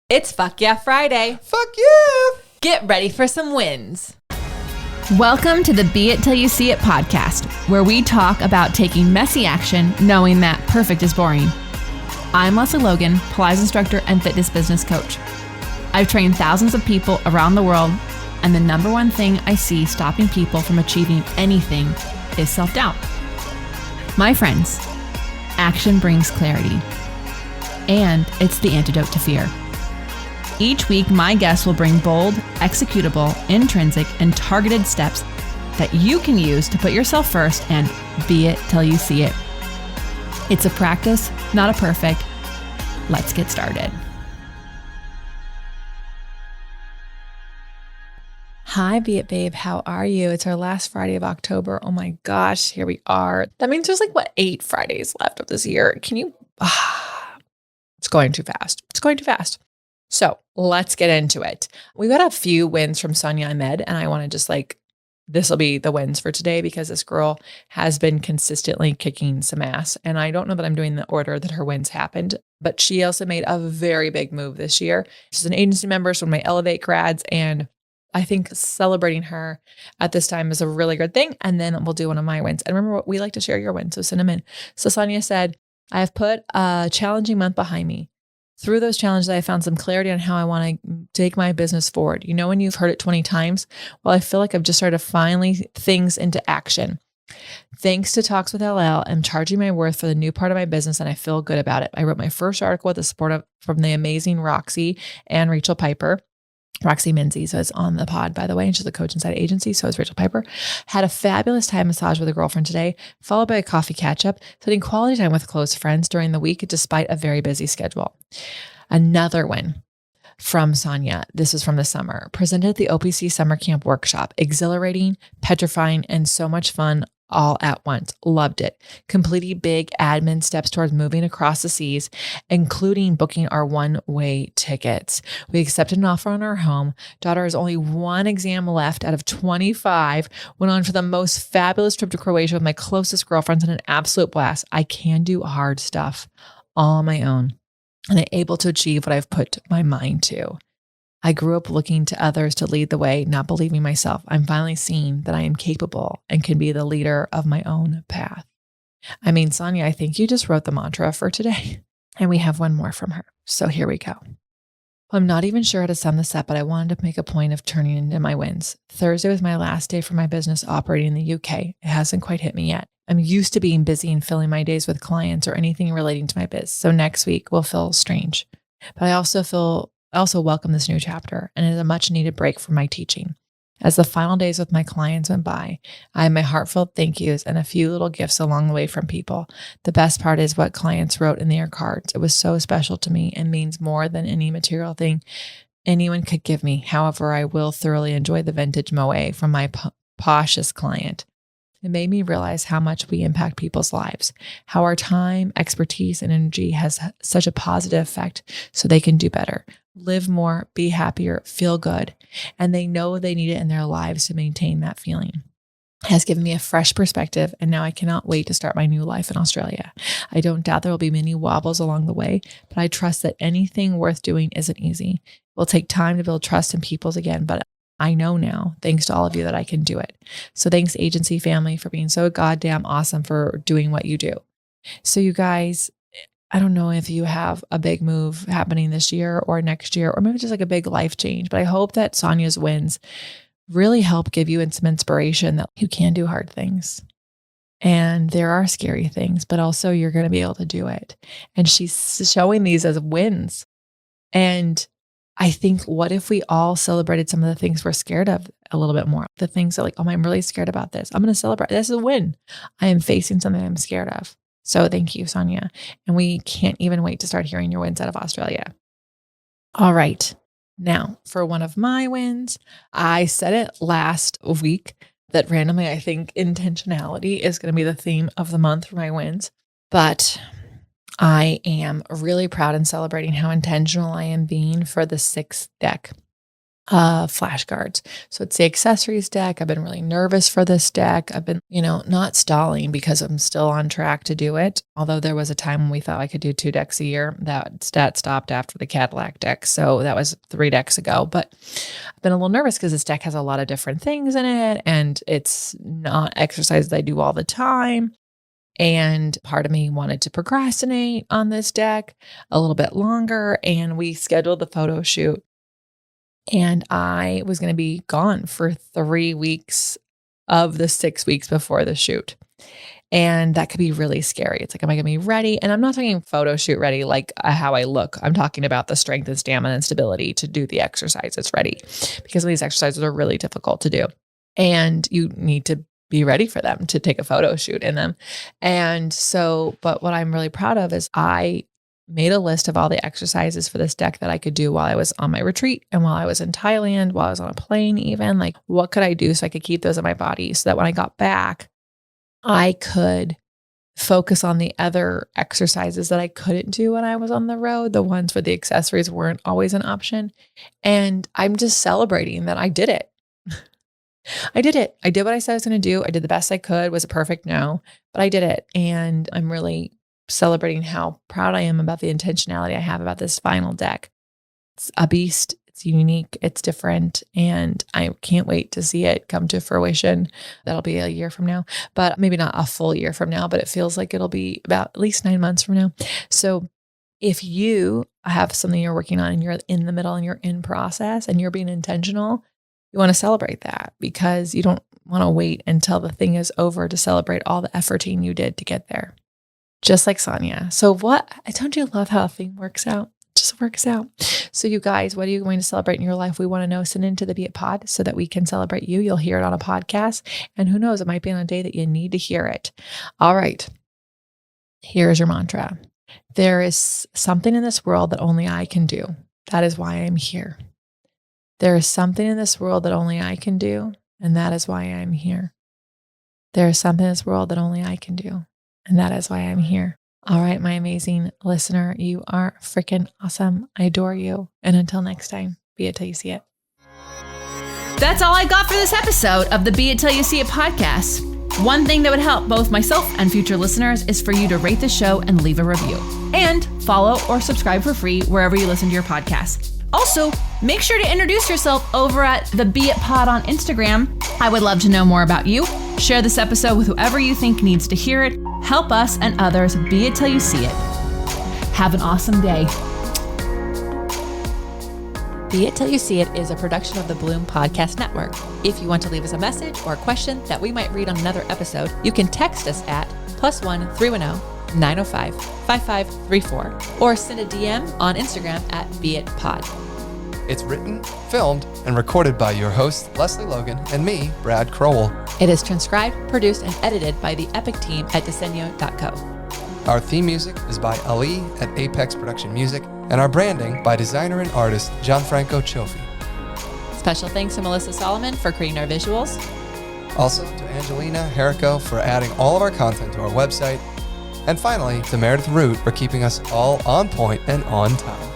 It's Fuck Yeah Friday. Fuck yeah! Get ready for some wins. Welcome to the Be It Till You See It podcast, where we talk about taking messy action, knowing that perfect is boring. I'm Lesley Logan, Pilates instructor and fitness business coach. I've trained thousands of people around the world, and the number one thing I see stopping people from achieving anything is self-doubt. My friends, action brings clarity, and it's the antidote to fear. Each week, my guests will bring bold, executable, intrinsic, and targeted steps that you can use to put yourself first and be it till you see it. It's a practice, not a perfect. Let's get started. Hi, Be It Babe. How are you? It's our last Friday of October. Oh my gosh, here we are. That means there's 8 Fridays left of this year. Can you? It's going too fast. It's going too fast. So let's get into it. We got a few wins from Sonia and Med, and I want to just this will be the wins for today because this girl has been consistently kicking some ass. And I don't know that I'm doing the order that her wins happened, but she also made a very big move this year. She's an agency member, so one of my Elevate grads, and I think celebrating her at this time is a really good thing. And then we'll do one of my wins. And remember, we like to share your wins, so send them in. So Sonia said, I have put a challenging month behind me. Through those challenges, I found some clarity on how I want to take my business forward. You know, when you've heard it 20 times, well, I feel like I've just started finally things into action. Thanks to Talks with LL, I'm charging my worth for the new part of my business, and I feel good about it. I wrote my first article with the support from the amazing Roxy and Rachel Piper. Roxy Minzy, so it's on the pod, by the way, and she's a coach inside agency, so is Rachel Piper. Had a fabulous time massage with a girlfriend today, followed by a coffee catch-up, spending quality time with close friends during the week despite a very busy schedule. Another win from Sonia. This is from the summer. Presented at the OPC Summer Camp Workshop. Exhilarating, petrifying, and so much fun all at once. Loved it. Completing big admin steps towards moving across the seas, including booking our one-way tickets. We accepted an offer on our home. Daughter has only one exam left out of 25. Went on for the most fabulous trip to Croatia with my closest girlfriends and an absolute blast. I can do hard stuff all on my own, and I'm able to achieve what I've put my mind to. I grew up looking to others to lead the way, not believing myself. I'm finally seeing that I am capable and can be the leader of my own path. I mean, Sonia, I think you just wrote the mantra for today. And we have one more from her. So here we go. I'm not even sure how to sum this up, but I wanted to make a point of turning into my wins. Thursday was my last day for my business operating in the UK. It hasn't quite hit me yet. I'm used to being busy and filling my days with clients or anything relating to my biz. So next week will feel strange. But I also welcome this new chapter, and it is a much needed break from my teaching. As the final days with my clients went by, I had my heartfelt thank yous and a few little gifts along the way from people. The best part is what clients wrote in their cards. It was so special to me and means more than any material thing anyone could give me. However, I will thoroughly enjoy the vintage moe from my poshest client. It made me realize how much we impact people's lives, how our time, expertise, and energy has such a positive effect so they can do better, live more, be happier, feel good, and they know they need it in their lives to maintain that feeling. It has given me a fresh perspective, and now I cannot wait to start my new life in Australia. I don't doubt there will be many wobbles along the way, but I trust that anything worth doing isn't easy. It will take time to build trust in people's again, but I know now, thanks to all of you, that I can do it. So thanks, agency family, for being so goddamn awesome for doing what you do. So you guys, I don't know if you have a big move happening this year or next year, or maybe just a big life change, but I hope that Sonia's wins really help give you some inspiration that you can do hard things. And there are scary things, but also you're going to be able to do it. And she's showing these as wins. And I think, what if we all celebrated some of the things we're scared of a little bit more? The things that oh, I'm really scared about this. I'm going to celebrate. This is a win. I am facing something I'm scared of. So thank you, Sonia. And we can't even wait to start hearing your wins out of Australia. All right. Now, for one of my wins, I said it last week that randomly I think intentionality is going to be the theme of the month for my wins. But I am really proud and celebrating how intentional I am being for the 6th deck. flashcards. So it's the accessories deck. I've been really nervous for this deck. I've been, not stalling because I'm still on track to do it. Although there was a time when we thought I could do 2 decks a year. That stopped after the Cadillac deck. So that was 3 decks ago. But I've been a little nervous because this deck has a lot of different things in it. And it's not exercises I do all the time. And part of me wanted to procrastinate on this deck a little bit longer. And we scheduled the photo shoot. And I was going to be gone for 3 weeks of the 6 weeks before the shoot. And that could be really scary. It's like, am I going to be ready? And I'm not talking photo shoot ready, like how I look. I'm talking about the strength and stamina and stability to do the exercises ready, because these exercises are really difficult to do. And you need to be ready for them, to take a photo shoot in them. And so, but what I'm really proud of is I made a list of all the exercises for this deck that I could do while I was on my retreat and while I was in Thailand, while I was on a plane even. Like, what could I do so I could keep those in my body so that when I got back, I could focus on the other exercises that I couldn't do when I was on the road, the ones where the accessories weren't always an option. And I'm just celebrating that I did it. I did it. I did what I said I was going to do. I did the best I could. Was it perfect? No, but I did it. And I'm really celebrating how proud I am about the intentionality I have about this final deck. It's a beast. It's unique. It's different. And I can't wait to see it come to fruition. That'll be a year from now, but maybe not a full year from now, but it feels like it'll be about at least 9 months from now. So if you have something you're working on and you're in the middle and you're in process and you're being intentional, you want to celebrate that, because you don't want to wait until the thing is over to celebrate all the efforting you did to get there. Just like Sonia. So don't you love how a thing works out? It just works out. So you guys, what are you going to celebrate in your life? We want to know. Send into the Beit Pod so that we can celebrate you. You'll hear it on a podcast. And who knows, it might be on a day that you need to hear it. All right. Here's your mantra. There is something in this world that only I can do. That is why I'm here. There is something in this world that only I can do. And that is why I'm here. There is something in this world that only I can do. And that is why I'm here. All right, my amazing listener, you are freaking awesome. I adore you. And until next time, be it till you see it. That's all I got for this episode of the Be It Till You See It podcast. One thing that would help both myself and future listeners is for you to rate the show and leave a review. And follow or subscribe for free wherever you listen to your podcast. Also, make sure to introduce yourself over at the Be It Pod on Instagram. I would love to know more about you. Share this episode with whoever you think needs to hear it. Help us and others be it till you see it. Have an awesome day. Be It Till You See It is a production of the Bloom Podcast Network. If you want to leave us a message or a question that we might read on another episode, you can text us at +1 310 905 5534 or send a DM on Instagram at BeItPod. It's written, filmed, and recorded by your host, Lesley Logan, and me, Brad Crowell. It is transcribed, produced, and edited by the epic team at Diseño.co. Our theme music is by Ali at Apex Production Music, and our branding by designer and artist Gianfranco Cioffi. Special thanks to Melissa Solomon for creating our visuals. Also to Angelina Herrico for adding all of our content to our website. And finally, to Meredith Root for keeping us all on point and on time.